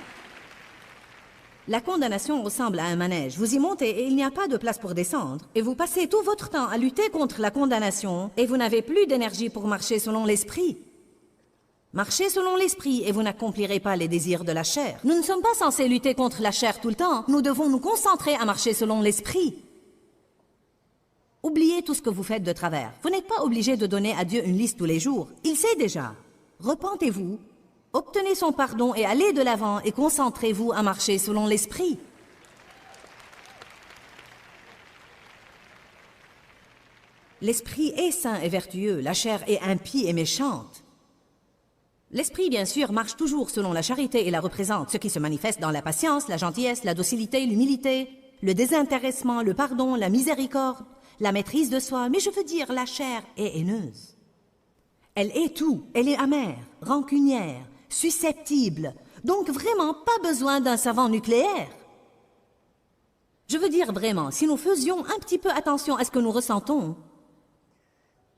La condamnation ressemble à un manège. Vous y montez et il n'y a pas de place pour descendre. Et vous passez tout votre temps à lutter contre la condamnation et vous n'avez plus d'énergie pour marcher selon l'esprit. Marchez selon l'esprit et vous n'accomplirez pas les désirs de la chair. Nous ne sommes pas censés lutter contre la chair tout le temps. Nous devons nous concentrer à marcher selon l'esprit. Oubliez tout ce que vous faites de travers. Vous n'êtes pas obligé de donner à Dieu une liste tous les jours. Il sait déjà. Repentez-vous. Obtenez son pardon et allez de l'avant et concentrez-vous à marcher selon l'esprit. L'esprit est saint et vertueux, la chair est impie et méchante. L'esprit, bien sûr, marche toujours selon la charité et la représente, ce qui se manifeste dans la patience, la gentillesse, la docilité, l'humilité, le désintéressement, le pardon, la miséricorde, la maîtrise de soi. Mais je veux dire, la chair est haineuse. Elle est tout, elle est amère, rancunière, susceptible, donc vraiment pas besoin d'un savant nucléaire. Je veux dire vraiment, si nous faisions un petit peu attention à ce que nous ressentons,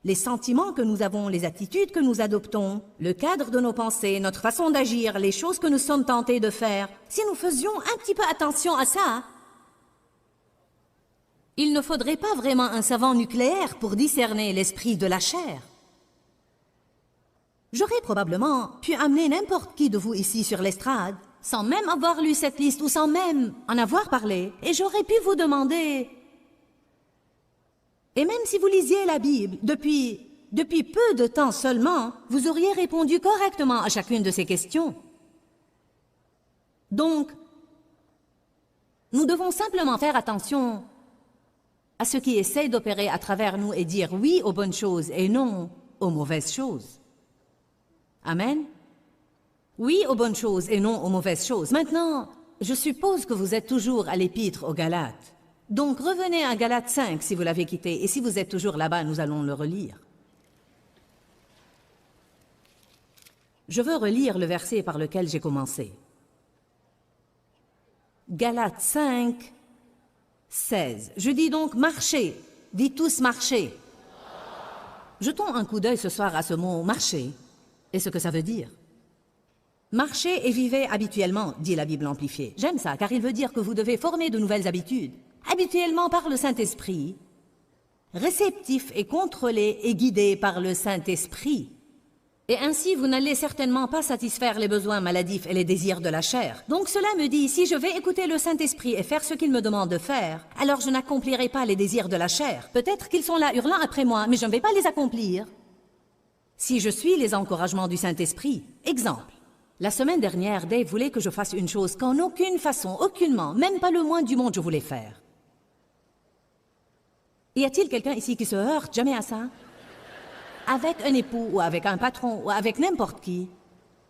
les sentiments que nous avons, les attitudes que nous adoptons, le cadre de nos pensées, notre façon d'agir, les choses que nous sommes tentés de faire, si nous faisions un petit peu attention à ça, il ne faudrait pas vraiment un savant nucléaire pour discerner l'esprit de la chair. J'aurais probablement pu amener n'importe qui de vous ici sur l'estrade, sans même avoir lu cette liste ou sans même en avoir parlé, et j'aurais pu vous demander... Et même si vous lisiez la Bible depuis peu de temps seulement, vous auriez répondu correctement à chacune de ces questions. Donc, nous devons simplement faire attention à ce qui essaie d'opérer à travers nous et dire oui aux bonnes choses et non aux mauvaises choses. Amen. Oui aux bonnes choses et non aux mauvaises choses. Maintenant, je suppose que vous êtes toujours à l'épître aux Galates. Donc revenez à Galates 5 si vous l'avez quitté, et si vous êtes toujours là-bas, nous allons le relire. Je veux relire le verset par lequel j'ai commencé. Galates 5, 16. Je dis donc marchez, dites tous marchez. Jetons un coup d'œil ce soir à ce mot marcher et ce que ça veut dire. Marchez et vivez habituellement, dit la Bible amplifiée. J'aime ça, car il veut dire que vous devez former de nouvelles habitudes. Habituellement par le Saint-Esprit, réceptif et contrôlé et guidé par le Saint-Esprit. Et ainsi, vous n'allez certainement pas satisfaire les besoins maladifs et les désirs de la chair. Donc cela me dit, si je vais écouter le Saint-Esprit et faire ce qu'il me demande de faire, alors je n'accomplirai pas les désirs de la chair. Peut-être qu'ils sont là hurlant après moi, mais je ne vais pas les accomplir. Si je suis les encouragements du Saint-Esprit, exemple. La semaine dernière, Dave voulait que je fasse une chose qu'en aucune façon, aucunement, même pas le moins du monde, je voulais faire. Y a-t-il quelqu'un ici qui se heurte jamais à ça? Avec un époux, ou avec un patron, ou avec n'importe qui.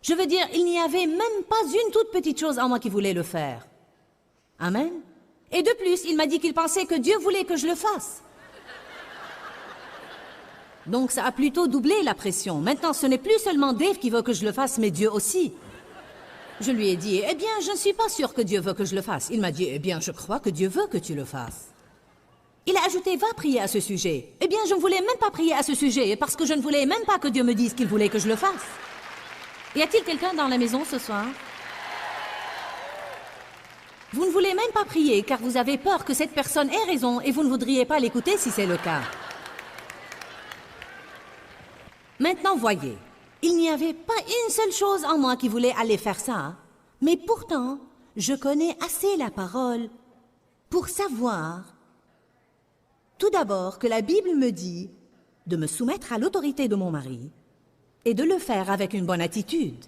Je veux dire, il n'y avait même pas une toute petite chose en moi qui voulait le faire. Amen. Et de plus, il m'a dit qu'il pensait que Dieu voulait que je le fasse. Donc ça a plutôt doublé la pression. Maintenant, ce n'est plus seulement Dave qui veut que je le fasse, mais Dieu aussi. Je lui ai dit, eh bien, je ne suis pas sûre que Dieu veut que je le fasse. Il m'a dit, eh bien, je crois que Dieu veut que tu le fasses. Il a ajouté, va prier à ce sujet. Eh bien, je ne voulais même pas prier à ce sujet, parce que je ne voulais même pas que Dieu me dise qu'il voulait que je le fasse. Y a-t-il quelqu'un dans la maison ce soir? Vous ne voulez même pas prier, car vous avez peur que cette personne ait raison, et vous ne voudriez pas l'écouter si c'est le cas. Maintenant, voyez, il n'y avait pas une seule chose en moi qui voulait aller faire ça, mais pourtant, je connais assez la parole pour savoir, tout d'abord, que la Bible me dit de me soumettre à l'autorité de mon mari et de le faire avec une bonne attitude.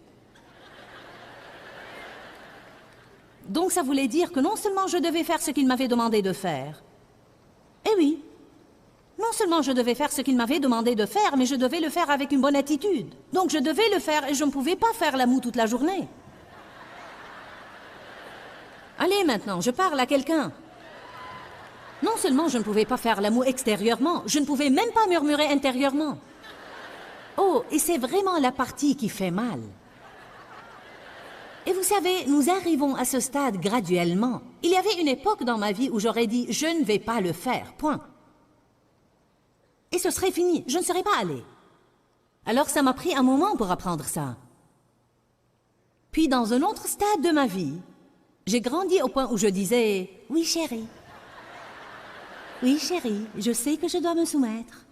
Donc ça voulait dire que non seulement je devais faire ce qu'il m'avait demandé de faire, eh oui, non seulement je devais faire ce qu'il m'avait demandé de faire, mais je devais le faire avec une bonne attitude. Donc je devais le faire et je ne pouvais pas faire la moue toute la journée. Allez maintenant, je parle à quelqu'un. Non seulement je ne pouvais pas faire la moue extérieurement, je ne pouvais même pas murmurer intérieurement. Oh, et c'est vraiment la partie qui fait mal. Et vous savez, nous arrivons à ce stade graduellement. Il y avait une époque dans ma vie où j'aurais dit « je ne vais pas le faire », point. Et ce serait fini, je ne serais pas allée. Alors ça m'a pris un moment pour apprendre ça. Puis dans un autre stade de ma vie, j'ai grandi au point où je disais « oui chérie, oui chérie, je sais que je dois me soumettre ».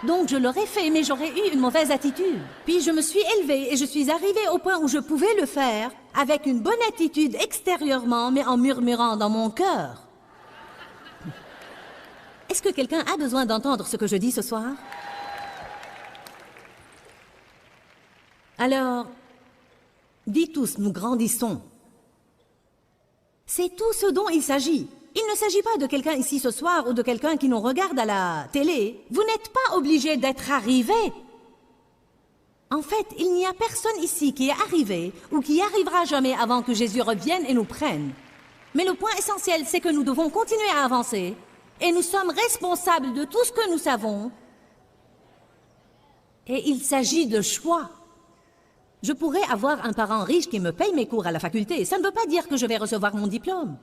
Donc je l'aurais fait, mais j'aurais eu une mauvaise attitude. Puis je me suis élevée et je suis arrivée au point où je pouvais le faire avec une bonne attitude extérieurement, mais en murmurant dans mon cœur. Est-ce que quelqu'un a besoin d'entendre ce que je dis ce soir? Alors, dites tous, nous grandissons. C'est tout ce dont il s'agit. Il ne s'agit pas de quelqu'un ici ce soir ou de quelqu'un qui nous regarde à la télé. Vous n'êtes pas obligé d'être arrivé. En fait, il n'y a personne ici qui est arrivé ou qui arrivera jamais avant que Jésus revienne et nous prenne. Mais le point essentiel, c'est que nous devons continuer à avancer et nous sommes responsables de tout ce que nous savons. Et il s'agit de choix. Je pourrais avoir un parent riche qui me paye mes cours à la faculté. Ça ne veut pas dire que je vais recevoir mon diplôme.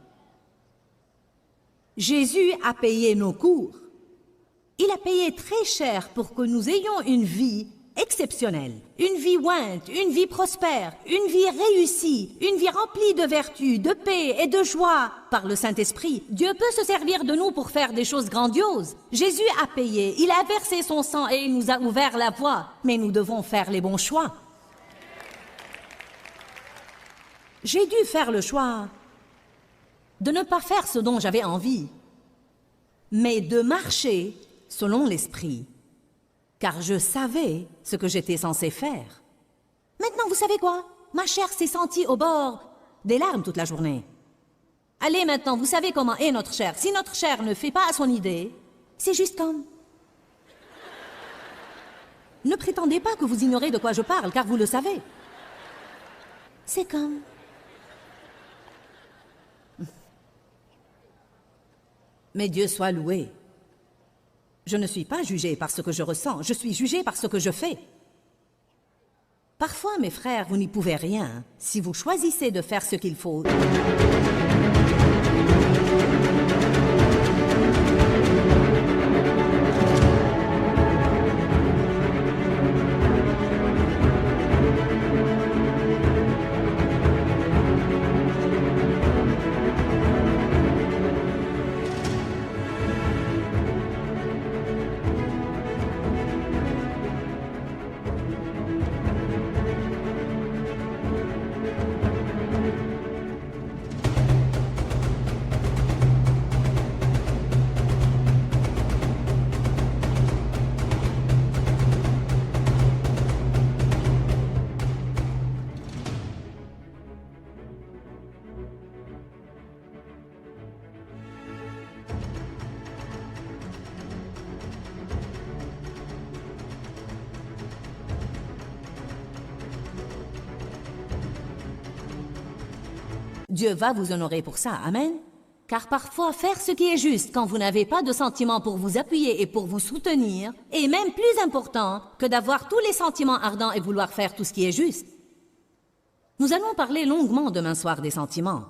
Jésus a payé nos cours. Il a payé très cher pour que nous ayons une vie exceptionnelle, une vie ointe, une vie prospère, une vie réussie, une vie remplie de vertu, de paix et de joie par le Saint-Esprit. Dieu peut se servir de nous pour faire des choses grandioses. Jésus a payé, il a versé son sang et il nous a ouvert la voie, mais nous devons faire les bons choix. J'ai dû faire le choix de ne pas faire ce dont j'avais envie, mais de marcher selon l'Esprit, car je savais ce que j'étais censé faire. Maintenant, vous savez quoi? Ma chair s'est sentie au bord des larmes toute la journée. Allez maintenant, vous savez comment est notre chair. Si notre chair ne fait pas à son idée, c'est juste comme... Ne prétendez pas que vous ignorez de quoi je parle, car vous le savez. C'est comme... Mais Dieu soit loué. Je ne suis pas jugé par ce que je ressens, je suis jugé par ce que je fais. Parfois, mes frères, vous n'y pouvez rien si vous choisissez de faire ce qu'il faut. Dieu va vous honorer pour ça, amen. Car parfois, faire ce qui est juste quand vous n'avez pas de sentiments pour vous appuyer et pour vous soutenir est même plus important que d'avoir tous les sentiments ardents et vouloir faire tout ce qui est juste. Nous allons parler longuement demain soir des sentiments.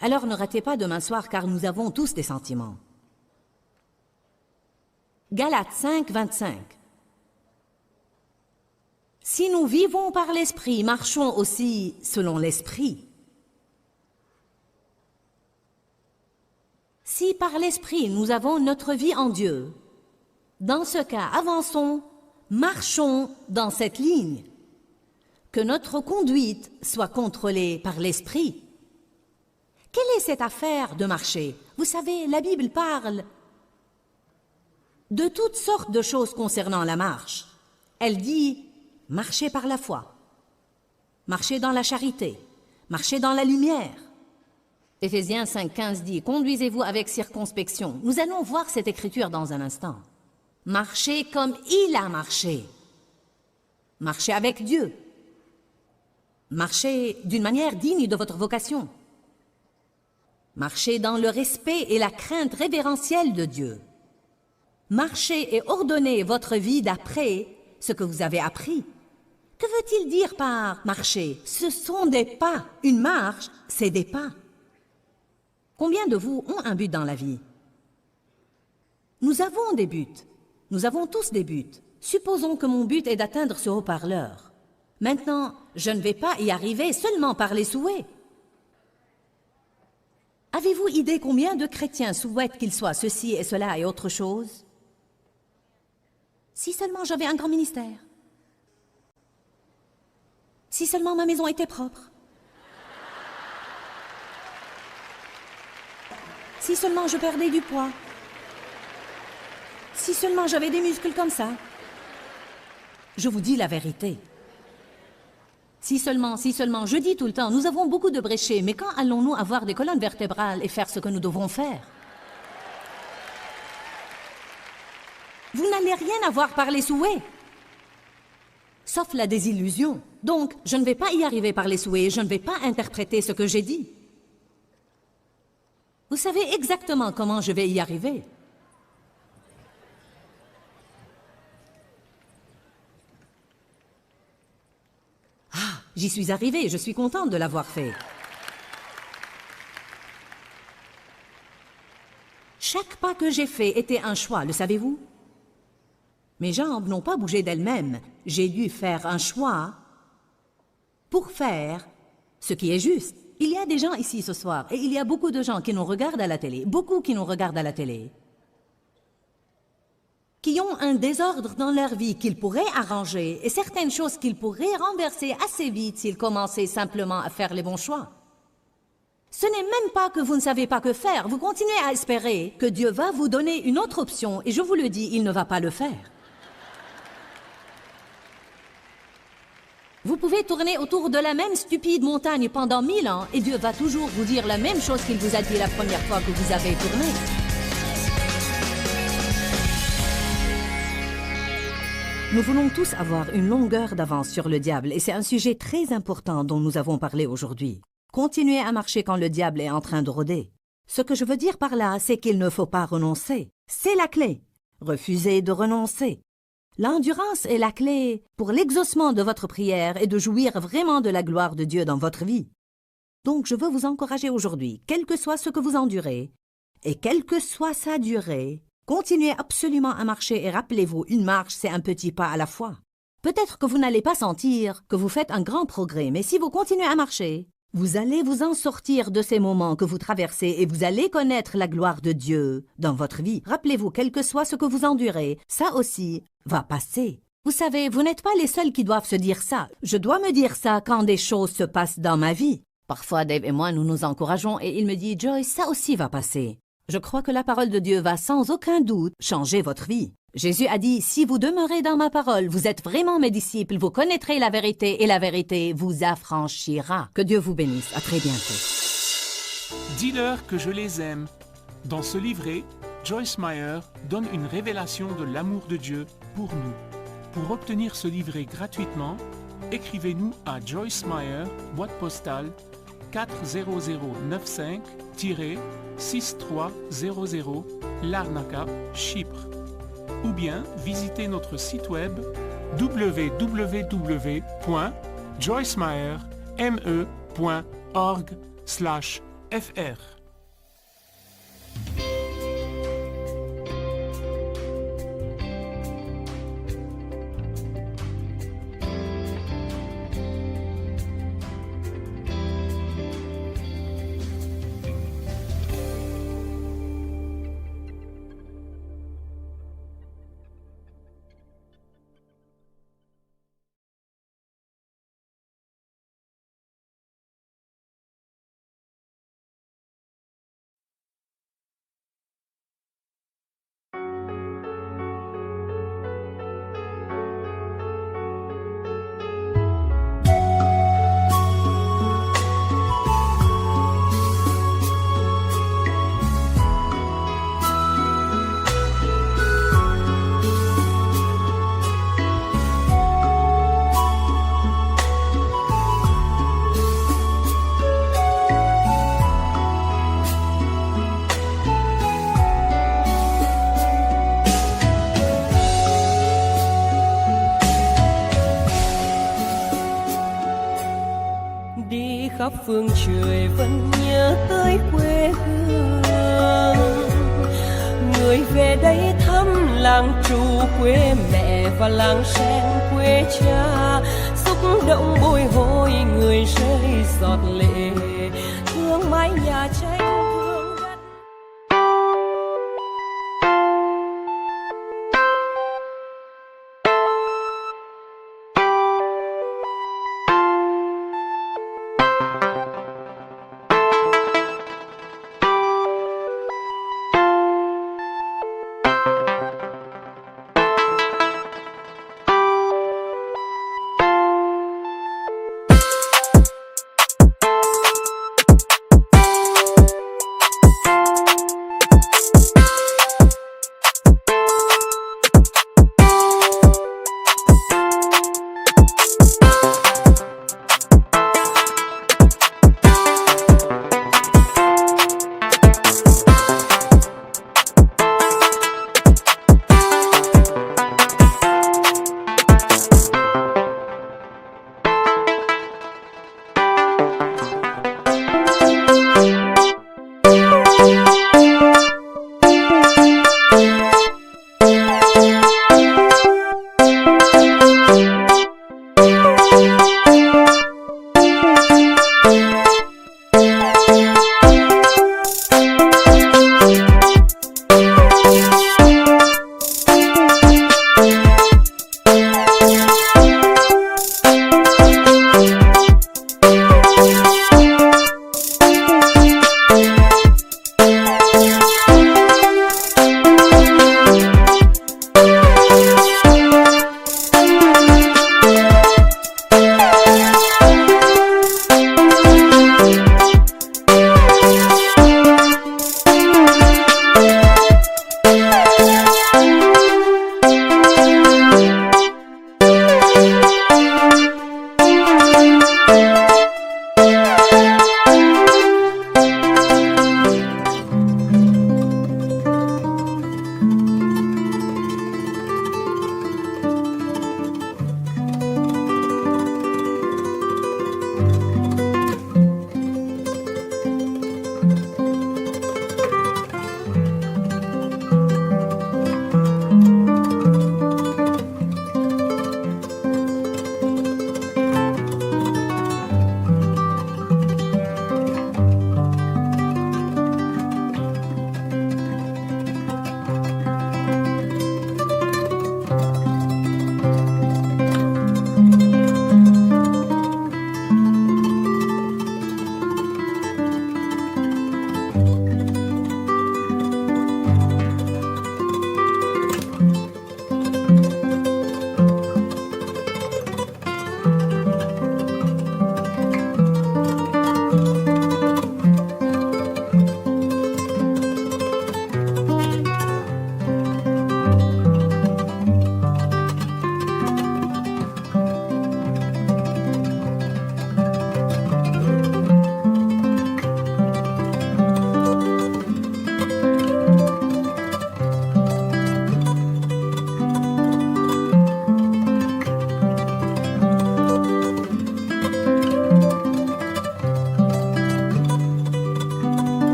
Alors ne ratez pas demain soir car nous avons tous des sentiments. Galates 5, 25. Si nous vivons par l'Esprit, marchons aussi selon l'Esprit. Si par l'Esprit nous avons notre vie en Dieu, dans ce cas, avançons, marchons dans cette ligne. Que notre conduite soit contrôlée par l'Esprit. Quelle est cette affaire de marcher? Vous savez, la Bible parle de toutes sortes de choses concernant la marche. Elle dit « marcher par la foi »,« marcher dans la charité »,« marcher dans la lumière ». Éphésiens 5,15 dit « Conduisez-vous avec circonspection ». Nous allons voir cette écriture dans un instant. Marchez comme il a marché. Marchez avec Dieu. Marchez d'une manière digne de votre vocation. Marchez dans le respect et la crainte révérentielle de Dieu. Marchez et ordonnez votre vie d'après ce que vous avez appris. Que veut-il dire par marcher? Ce sont des pas. Une marche, c'est des pas. Combien de vous ont un but dans la vie? Nous avons des buts. Nous avons tous des buts. Supposons que mon but est d'atteindre ce haut-parleur. Maintenant, je ne vais pas y arriver seulement par les souhaits. Avez-vous idée combien de chrétiens souhaitent qu'il soit ceci et cela et autre chose? Si seulement j'avais un grand ministère. Si seulement ma maison était propre. Si seulement je perdais du poids. Si seulement j'avais des muscles comme ça. Je vous dis la vérité. Si seulement, je dis tout le temps, nous avons beaucoup de bréchés, mais quand allons-nous avoir des colonnes vertébrales et faire ce que nous devons faire? Vous n'allez rien avoir par les souhaits, sauf la désillusion. Donc, je ne vais pas y arriver par les souhaits, je ne vais pas interpréter ce que j'ai dit. Vous savez exactement comment je vais y arriver. Ah, j'y suis arrivée, je suis contente de l'avoir fait. Chaque pas que j'ai fait était un choix, le savez-vous? Mes jambes n'ont pas bougé d'elles-mêmes. J'ai dû faire un choix pour faire ce qui est juste. Il y a des gens ici ce soir, et il y a beaucoup de gens qui nous regardent à la télé, beaucoup qui nous regardent à la télé, qui ont un désordre dans leur vie qu'ils pourraient arranger, et certaines choses qu'ils pourraient renverser assez vite s'ils commençaient simplement à faire les bons choix. Ce n'est même pas que vous ne savez pas que faire, vous continuez à espérer que Dieu va vous donner une autre option, et je vous le dis, il ne va pas le faire. Vous pouvez tourner autour de la même stupide montagne pendant 1000 ans et Dieu va toujours vous dire la même chose qu'il vous a dit la première fois que vous avez tourné. Nous voulons tous avoir une longueur d'avance sur le diable et c'est un sujet très important dont nous avons parlé aujourd'hui. Continuez à marcher quand le diable est en train de rôder. Ce que je veux dire par là, c'est qu'il ne faut pas renoncer. C'est la clé. Refusez de renoncer. L'endurance est la clé pour l'exaucement de votre prière et de jouir vraiment de la gloire de Dieu dans votre vie. Donc je veux vous encourager aujourd'hui, quel que soit ce que vous endurez, et quelle que soit sa durée, continuez absolument à marcher et rappelez-vous, une marche, c'est un petit pas à la fois. Peut-être que vous n'allez pas sentir que vous faites un grand progrès, mais si vous continuez à marcher, vous allez vous en sortir de ces moments que vous traversez et vous allez connaître la gloire de Dieu dans votre vie. Rappelez-vous, quel que soit ce que vous endurez, ça aussi va passer. Vous savez, vous n'êtes pas les seuls qui doivent se dire ça. Je dois me dire ça quand des choses se passent dans ma vie. Parfois, Dave et moi, nous nous encourageons et il me dit « Joyce, ça aussi va passer ». Je crois que la parole de Dieu va sans aucun doute changer votre vie. Jésus a dit « Si vous demeurez dans ma parole, vous êtes vraiment mes disciples, vous connaîtrez la vérité et la vérité vous affranchira. » Que Dieu vous bénisse. À très bientôt. Dis-leur que je les aime. Dans ce livret, Joyce Meyer donne une révélation de l'amour de Dieu pour nous. Pour obtenir ce livret gratuitement, écrivez-nous à Joyce Meyer, boîte postale 40095-6300 Larnaca, Chypre. Ou bien visitez notre site web www.joycemeyer.org/fr. khắp phương trời vẫn nhớ tới quê hương. Người về đây thăm làng Trù quê mẹ và làng Sen quê cha, xúc động bồi hồi người rơi giọt lệ, thương mái nhà tranh.